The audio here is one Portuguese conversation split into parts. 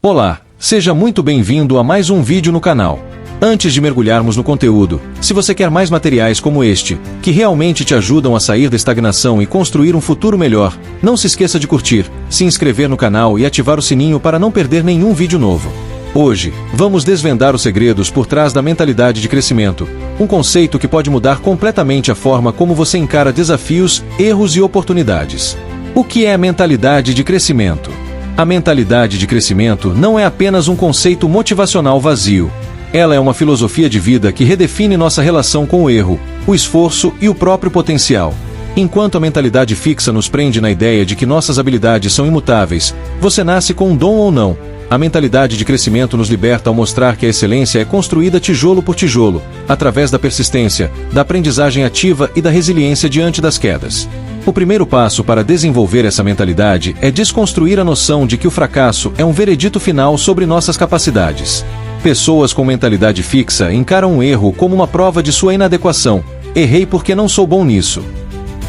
Olá, seja muito bem-vindo a mais um vídeo no canal. Antes de mergulharmos no conteúdo, se você quer mais materiais como este, que realmente te ajudam a sair da estagnação e construir um futuro melhor, não se esqueça de curtir, se inscrever no canal e ativar o sininho para não perder nenhum vídeo novo. Hoje, vamos desvendar os segredos por trás da mentalidade de crescimento, um conceito que pode mudar completamente a forma como você encara desafios, erros e oportunidades. O que é a mentalidade de crescimento? A mentalidade de crescimento não é apenas um conceito motivacional vazio. Ela é uma filosofia de vida que redefine nossa relação com o erro, o esforço e o próprio potencial. Enquanto a mentalidade fixa nos prende na ideia de que nossas habilidades são imutáveis, você nasce com um dom ou não, a mentalidade de crescimento nos liberta ao mostrar que a excelência é construída tijolo por tijolo, através da persistência, da aprendizagem ativa e da resiliência diante das quedas. O primeiro passo para desenvolver essa mentalidade é desconstruir a noção de que o fracasso é um veredito final sobre nossas capacidades. Pessoas com mentalidade fixa encaram um erro como uma prova de sua inadequação. Errei porque não sou bom nisso.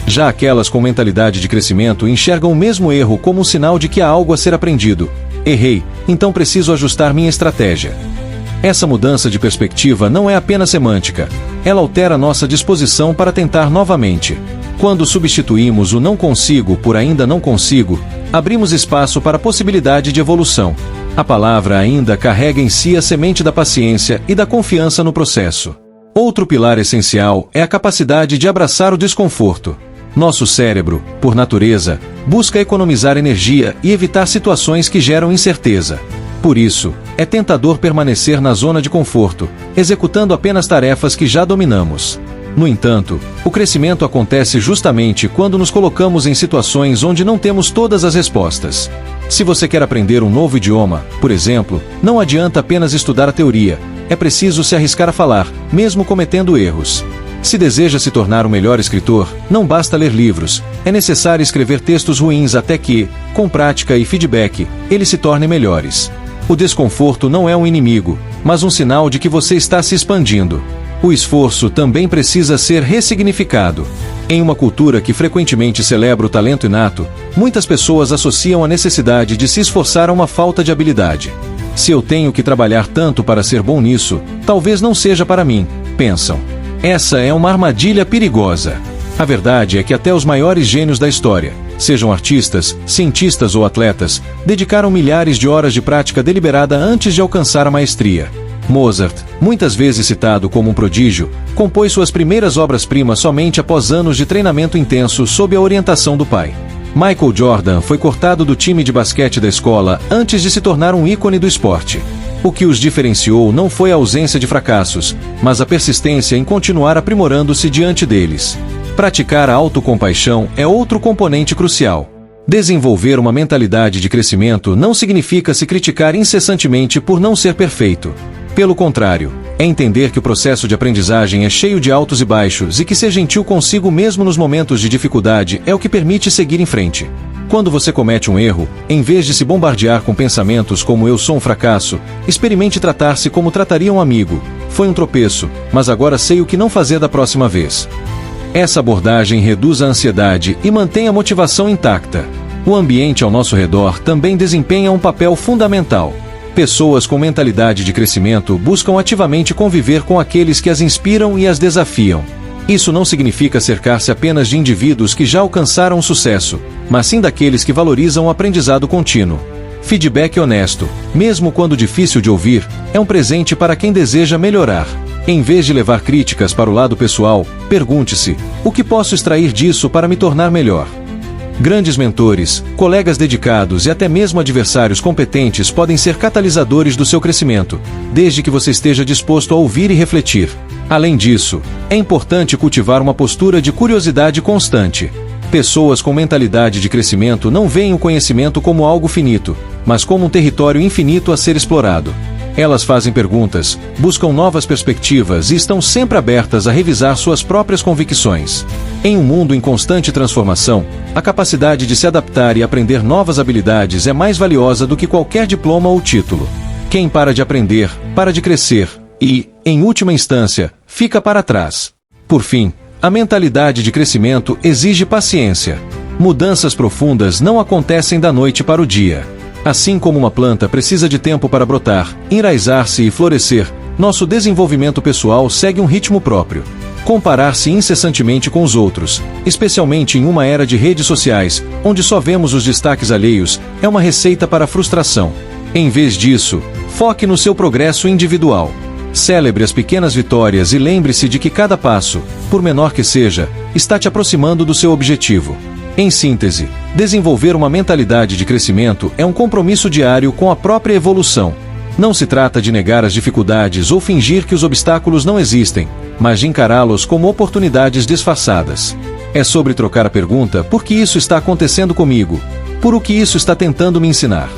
Já aquelas com mentalidade de crescimento enxergam o mesmo erro como um sinal de que há algo a ser aprendido. Errei, então preciso ajustar minha estratégia. Essa mudança de perspectiva não é apenas semântica. Ela altera nossa disposição para tentar novamente. Quando substituímos o não consigo por ainda não consigo, abrimos espaço para a possibilidade de evolução. A palavra ainda carrega em si a semente da paciência e da confiança no processo. Outro pilar essencial é a capacidade de abraçar o desconforto. Nosso cérebro, por natureza, busca economizar energia e evitar situações que geram incerteza. Por isso, é tentador permanecer na zona de conforto, executando apenas tarefas que já dominamos. No entanto, o crescimento acontece justamente quando nos colocamos em situações onde não temos todas as respostas. Se você quer aprender um novo idioma, por exemplo, não adianta apenas estudar a teoria, é preciso se arriscar a falar, mesmo cometendo erros. Se deseja se tornar um melhor escritor, não basta ler livros, é necessário escrever textos ruins até que, com prática e feedback, eles se tornem melhores. O desconforto não é um inimigo, mas um sinal de que você está se expandindo. O esforço também precisa ser ressignificado. Em uma cultura que frequentemente celebra o talento inato, muitas pessoas associam a necessidade de se esforçar a uma falta de habilidade. Se eu tenho que trabalhar tanto para ser bom nisso, talvez não seja para mim, pensam. Essa é uma armadilha perigosa. A verdade é que até os maiores gênios da história, sejam artistas, cientistas ou atletas, dedicaram milhares de horas de prática deliberada antes de alcançar a maestria. Mozart, muitas vezes citado como um prodígio, compôs suas primeiras obras-primas somente após anos de treinamento intenso sob a orientação do pai. Michael Jordan foi cortado do time de basquete da escola antes de se tornar um ícone do esporte. O que os diferenciou não foi a ausência de fracassos, mas a persistência em continuar aprimorando-se diante deles. Praticar a autocompaixão é outro componente crucial. Desenvolver uma mentalidade de crescimento não significa se criticar incessantemente por não ser perfeito. Pelo contrário, é entender que o processo de aprendizagem é cheio de altos e baixos e que ser gentil consigo mesmo nos momentos de dificuldade é o que permite seguir em frente. Quando você comete um erro, em vez de se bombardear com pensamentos como eu sou um fracasso, experimente tratar-se como trataria um amigo. Foi um tropeço, mas agora sei o que não fazer da próxima vez. Essa abordagem reduz a ansiedade e mantém a motivação intacta. O ambiente ao nosso redor também desempenha um papel fundamental. Pessoas com mentalidade de crescimento buscam ativamente conviver com aqueles que as inspiram e as desafiam. Isso não significa cercar-se apenas de indivíduos que já alcançaram o sucesso, mas sim daqueles que valorizam o aprendizado contínuo. Feedback honesto, mesmo quando difícil de ouvir, é um presente para quem deseja melhorar. Em vez de levar críticas para o lado pessoal, pergunte-se: o que posso extrair disso para me tornar melhor? Grandes mentores, colegas dedicados e até mesmo adversários competentes podem ser catalisadores do seu crescimento, desde que você esteja disposto a ouvir e refletir. Além disso, é importante cultivar uma postura de curiosidade constante. Pessoas com mentalidade de crescimento não veem o conhecimento como algo finito, mas como um território infinito a ser explorado. Elas fazem perguntas, buscam novas perspectivas e estão sempre abertas a revisar suas próprias convicções. Em um mundo em constante transformação, a capacidade de se adaptar e aprender novas habilidades é mais valiosa do que qualquer diploma ou título. Quem para de aprender, para de crescer e, em última instância, fica para trás. Por fim, a mentalidade de crescimento exige paciência. Mudanças profundas não acontecem da noite para o dia. Assim como uma planta precisa de tempo para brotar, enraizar-se e florescer, nosso desenvolvimento pessoal segue um ritmo próprio. Comparar-se incessantemente com os outros, especialmente em uma era de redes sociais, onde só vemos os destaques alheios, é uma receita para a frustração. Em vez disso, foque no seu progresso individual. Celebre as pequenas vitórias e lembre-se de que cada passo, por menor que seja, está te aproximando do seu objetivo. Em síntese, desenvolver uma mentalidade de crescimento é um compromisso diário com a própria evolução. Não se trata de negar as dificuldades ou fingir que os obstáculos não existem, mas de encará-los como oportunidades disfarçadas. É sobre trocar a pergunta: por que isso está acontecendo comigo? Por o que isso está tentando me ensinar?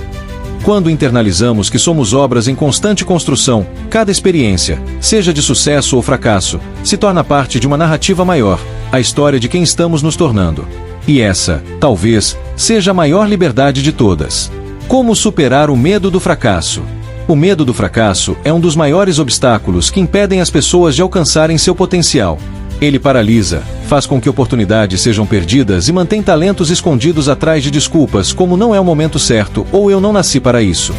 Quando internalizamos que somos obras em constante construção, cada experiência, seja de sucesso ou fracasso, se torna parte de uma narrativa maior, a história de quem estamos nos tornando. E essa, talvez, seja a maior liberdade de todas. Como superar o medo do fracasso? O medo do fracasso é um dos maiores obstáculos que impedem as pessoas de alcançarem seu potencial. Ele paralisa, faz com que oportunidades sejam perdidas e mantém talentos escondidos atrás de desculpas como não é o momento certo ou eu não nasci para isso.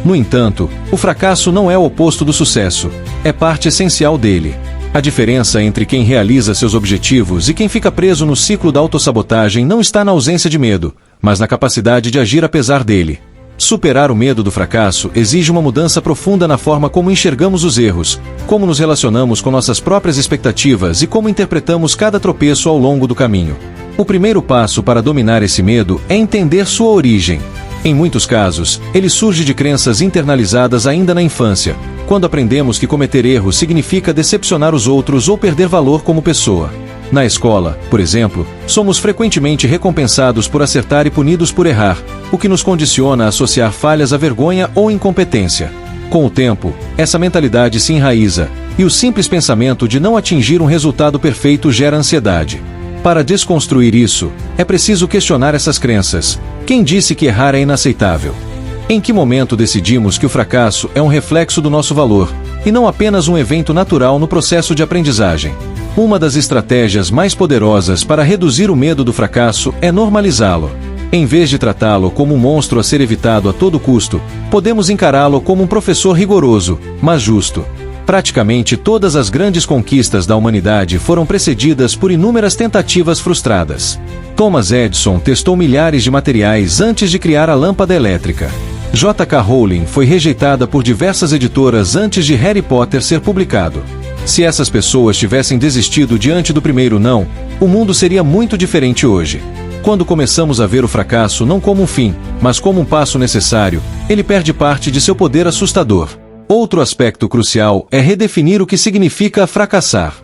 No entanto, o fracasso não é o oposto do sucesso, é parte essencial dele. A diferença entre quem realiza seus objetivos e quem fica preso no ciclo da autossabotagem não está na ausência de medo, mas na capacidade de agir apesar dele. Superar o medo do fracasso exige uma mudança profunda na forma como enxergamos os erros, como nos relacionamos com nossas próprias expectativas e como interpretamos cada tropeço ao longo do caminho. O primeiro passo para dominar esse medo é entender sua origem. Em muitos casos, ele surge de crenças internalizadas ainda na infância, quando aprendemos que cometer erros significa decepcionar os outros ou perder valor como pessoa. Na escola, por exemplo, somos frequentemente recompensados por acertar e punidos por errar, o que nos condiciona a associar falhas à vergonha ou incompetência. Com o tempo, essa mentalidade se enraiza, e o simples pensamento de não atingir um resultado perfeito gera ansiedade. Para desconstruir isso, é preciso questionar essas crenças. Quem disse que errar é inaceitável? Em que momento decidimos que o fracasso é um reflexo do nosso valor, e não apenas um evento natural no processo de aprendizagem? Uma das estratégias mais poderosas para reduzir o medo do fracasso é normalizá-lo. Em vez de tratá-lo como um monstro a ser evitado a todo custo, podemos encará-lo como um professor rigoroso, mas justo. Praticamente todas as grandes conquistas da humanidade foram precedidas por inúmeras tentativas frustradas. Thomas Edison testou milhares de materiais antes de criar a lâmpada elétrica. J.K. Rowling foi rejeitada por diversas editoras antes de Harry Potter ser publicado. Se essas pessoas tivessem desistido diante do primeiro não, o mundo seria muito diferente hoje. Quando começamos a ver o fracasso não como um fim, mas como um passo necessário, ele perde parte de seu poder assustador. Outro aspecto crucial é redefinir o que significa fracassar.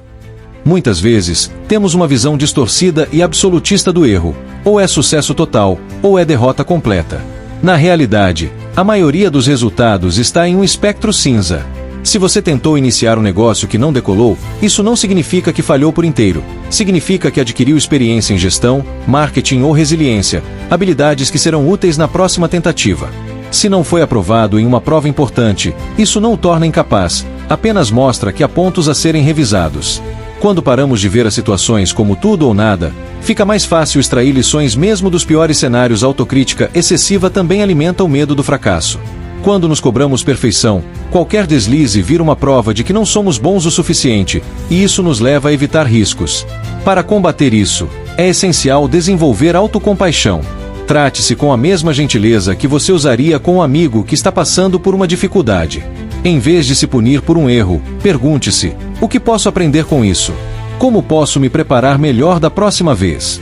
Muitas vezes, temos uma visão distorcida e absolutista do erro, ou é sucesso total, ou é derrota completa. Na realidade, a maioria dos resultados está em um espectro cinza. Se você tentou iniciar um negócio que não decolou, isso não significa que falhou por inteiro. Significa que adquiriu experiência em gestão, marketing ou resiliência, habilidades que serão úteis na próxima tentativa. Se não foi aprovado em uma prova importante, isso não o torna incapaz, apenas mostra que há pontos a serem revisados. Quando paramos de ver as situações como tudo ou nada, fica mais fácil extrair lições mesmo dos piores cenários. A autocrítica excessiva também alimenta o medo do fracasso. Quando nos cobramos perfeição, qualquer deslize vira uma prova de que não somos bons o suficiente, e isso nos leva a evitar riscos. Para combater isso, é essencial desenvolver autocompaixão. Trate-se com a mesma gentileza que você usaria com um amigo que está passando por uma dificuldade. Em vez de se punir por um erro, pergunte-se: o que posso aprender com isso? Como posso me preparar melhor da próxima vez?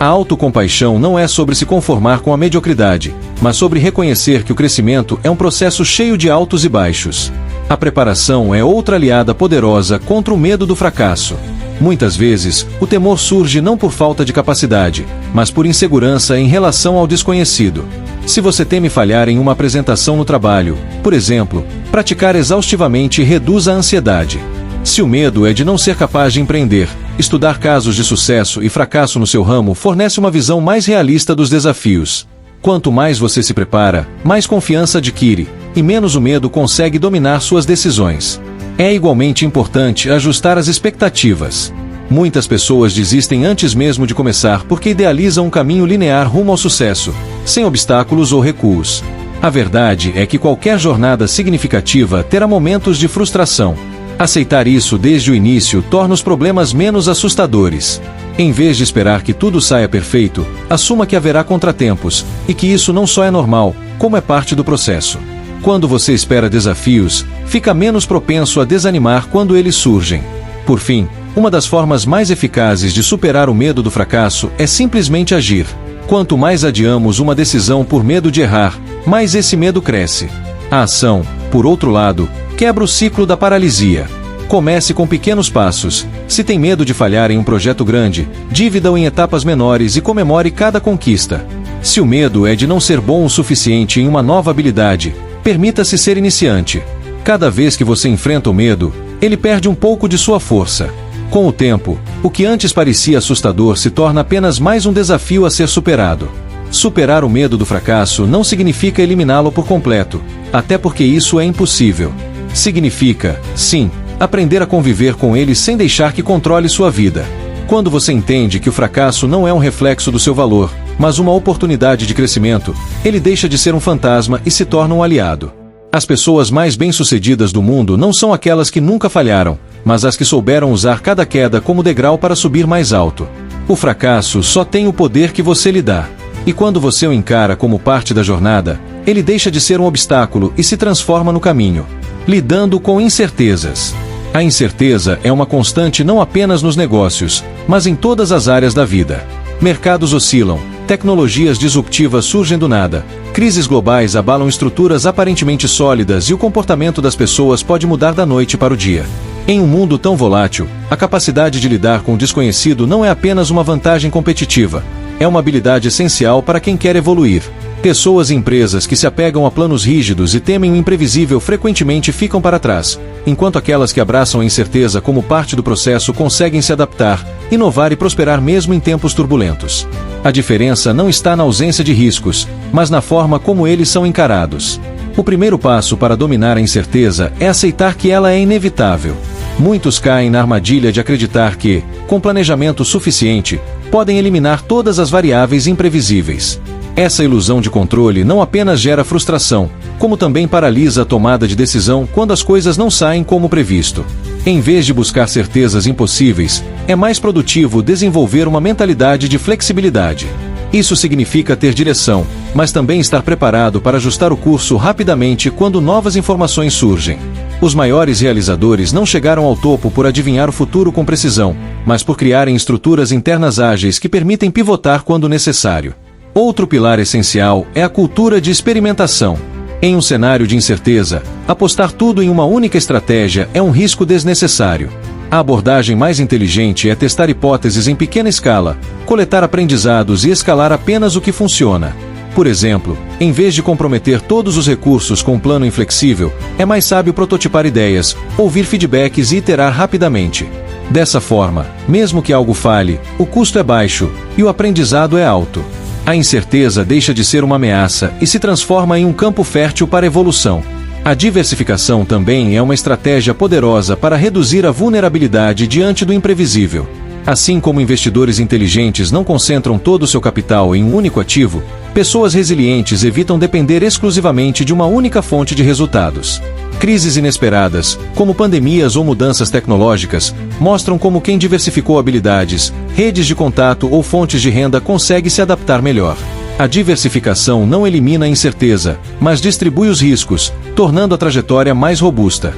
A autocompaixão não é sobre se conformar com a mediocridade, mas sobre reconhecer que o crescimento é um processo cheio de altos e baixos. A preparação é outra aliada poderosa contra o medo do fracasso. Muitas vezes, o temor surge não por falta de capacidade, mas por insegurança em relação ao desconhecido. Se você teme falhar em uma apresentação no trabalho, por exemplo, praticar exaustivamente reduz a ansiedade. Se o medo é de não ser capaz de empreender, estudar casos de sucesso e fracasso no seu ramo fornece uma visão mais realista dos desafios. Quanto mais você se prepara, mais confiança adquire, e menos o medo consegue dominar suas decisões. É igualmente importante ajustar as expectativas. Muitas pessoas desistem antes mesmo de começar porque idealizam um caminho linear rumo ao sucesso, sem obstáculos ou recuos. A verdade é que qualquer jornada significativa terá momentos de frustração. Aceitar isso desde o início torna os problemas menos assustadores. Em vez de esperar que tudo saia perfeito, assuma que haverá contratempos, e que isso não só é normal, como é parte do processo. Quando você espera desafios, fica menos propenso a desanimar quando eles surgem. Por fim, uma das formas mais eficazes de superar o medo do fracasso é simplesmente agir. Quanto mais adiamos uma decisão por medo de errar, mais esse medo cresce. A ação, por outro lado, quebra o ciclo da paralisia. Comece com pequenos passos. Se tem medo de falhar em um projeto grande, divida-o em etapas menores e comemore cada conquista. Se o medo é de não ser bom o suficiente em uma nova habilidade, permita-se ser iniciante. Cada vez que você enfrenta o medo, ele perde um pouco de sua força. Com o tempo, o que antes parecia assustador se torna apenas mais um desafio a ser superado. Superar o medo do fracasso não significa eliminá-lo por completo, até porque isso é impossível. Significa, sim, aprender a conviver com ele sem deixar que controle sua vida. Quando você entende que o fracasso não é um reflexo do seu valor, mas uma oportunidade de crescimento, ele deixa de ser um fantasma e se torna um aliado. As pessoas mais bem-sucedidas do mundo não são aquelas que nunca falharam, mas as que souberam usar cada queda como degrau para subir mais alto. O fracasso só tem o poder que você lhe dá. E quando você o encara como parte da jornada, ele deixa de ser um obstáculo e se transforma no caminho. Lidando com incertezas. A incerteza é uma constante não apenas nos negócios, mas em todas as áreas da vida. Mercados oscilam, tecnologias disruptivas surgem do nada, crises globais abalam estruturas aparentemente sólidas e o comportamento das pessoas pode mudar da noite para o dia. Em um mundo tão volátil, a capacidade de lidar com o desconhecido não é apenas uma vantagem competitiva, é uma habilidade essencial para quem quer evoluir. Pessoas e empresas que se apegam a planos rígidos e temem o imprevisível frequentemente ficam para trás, enquanto aquelas que abraçam a incerteza como parte do processo conseguem se adaptar, inovar e prosperar mesmo em tempos turbulentos. A diferença não está na ausência de riscos, mas na forma como eles são encarados. O primeiro passo para dominar a incerteza é aceitar que ela é inevitável. Muitos caem na armadilha de acreditar que, com planejamento suficiente, podem eliminar todas as variáveis imprevisíveis. Essa ilusão de controle não apenas gera frustração, como também paralisa a tomada de decisão quando as coisas não saem como previsto. Em vez de buscar certezas impossíveis, é mais produtivo desenvolver uma mentalidade de flexibilidade. Isso significa ter direção, mas também estar preparado para ajustar o curso rapidamente quando novas informações surgem. Os maiores realizadores não chegaram ao topo por adivinhar o futuro com precisão, mas por criarem estruturas internas ágeis que permitem pivotar quando necessário. Outro pilar essencial é a cultura de experimentação. Em um cenário de incerteza, apostar tudo em uma única estratégia é um risco desnecessário. A abordagem mais inteligente é testar hipóteses em pequena escala, coletar aprendizados e escalar apenas o que funciona. Por exemplo, em vez de comprometer todos os recursos com um plano inflexível, é mais sábio prototipar ideias, ouvir feedbacks e iterar rapidamente. Dessa forma, mesmo que algo falhe, o custo é baixo e o aprendizado é alto. A incerteza deixa de ser uma ameaça e se transforma em um campo fértil para a evolução. A diversificação também é uma estratégia poderosa para reduzir a vulnerabilidade diante do imprevisível. Assim como investidores inteligentes não concentram todo o seu capital em um único ativo, pessoas resilientes evitam depender exclusivamente de uma única fonte de resultados. Crises inesperadas, como pandemias ou mudanças tecnológicas, mostram como quem diversificou habilidades, redes de contato ou fontes de renda consegue se adaptar melhor. A diversificação não elimina a incerteza, mas distribui os riscos, tornando a trajetória mais robusta.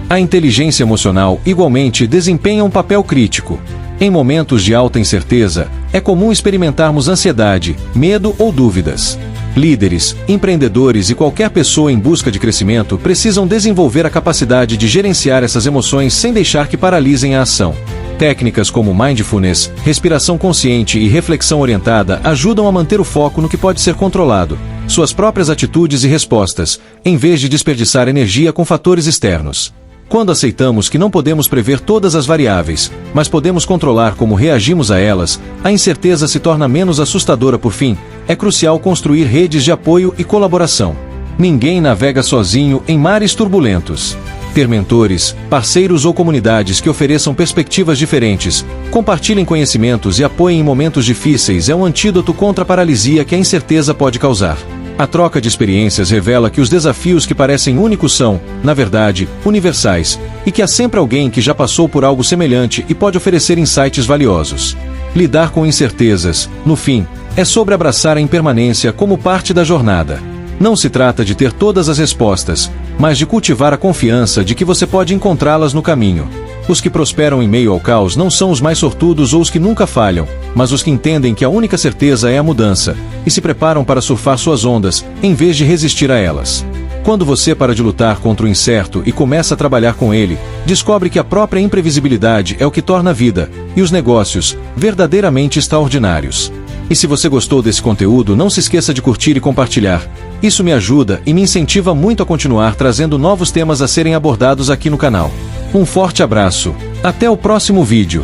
A inteligência emocional, igualmente, desempenha um papel crítico. Em momentos de alta incerteza, é comum experimentarmos ansiedade, medo ou dúvidas. Líderes, empreendedores e qualquer pessoa em busca de crescimento precisam desenvolver a capacidade de gerenciar essas emoções sem deixar que paralisem a ação. Técnicas como mindfulness, respiração consciente e reflexão orientada ajudam a manter o foco no que pode ser controlado, suas próprias atitudes e respostas, em vez de desperdiçar energia com fatores externos. Quando aceitamos que não podemos prever todas as variáveis, mas podemos controlar como reagimos a elas, a incerteza se torna menos assustadora. Por fim, é crucial construir redes de apoio e colaboração. Ninguém navega sozinho em mares turbulentos. Ter mentores, parceiros ou comunidades que ofereçam perspectivas diferentes, compartilhem conhecimentos e apoiem em momentos difíceis é um antídoto contra a paralisia que a incerteza pode causar. A troca de experiências revela que os desafios que parecem únicos são, na verdade, universais, e que há sempre alguém que já passou por algo semelhante e pode oferecer insights valiosos. Lidar com incertezas, no fim, é sobre abraçar a impermanência como parte da jornada. Não se trata de ter todas as respostas, mas de cultivar a confiança de que você pode encontrá-las no caminho. Os que prosperam em meio ao caos não são os mais sortudos ou os que nunca falham, mas os que entendem que a única certeza é a mudança, e se preparam para surfar suas ondas, em vez de resistir a elas. Quando você para de lutar contra o incerto e começa a trabalhar com ele, descobre que a própria imprevisibilidade é o que torna a vida, e os negócios, verdadeiramente extraordinários. E se você gostou desse conteúdo, não se esqueça de curtir e compartilhar. Isso me ajuda e me incentiva muito a continuar trazendo novos temas a serem abordados aqui no canal. Um forte abraço. Até o próximo vídeo.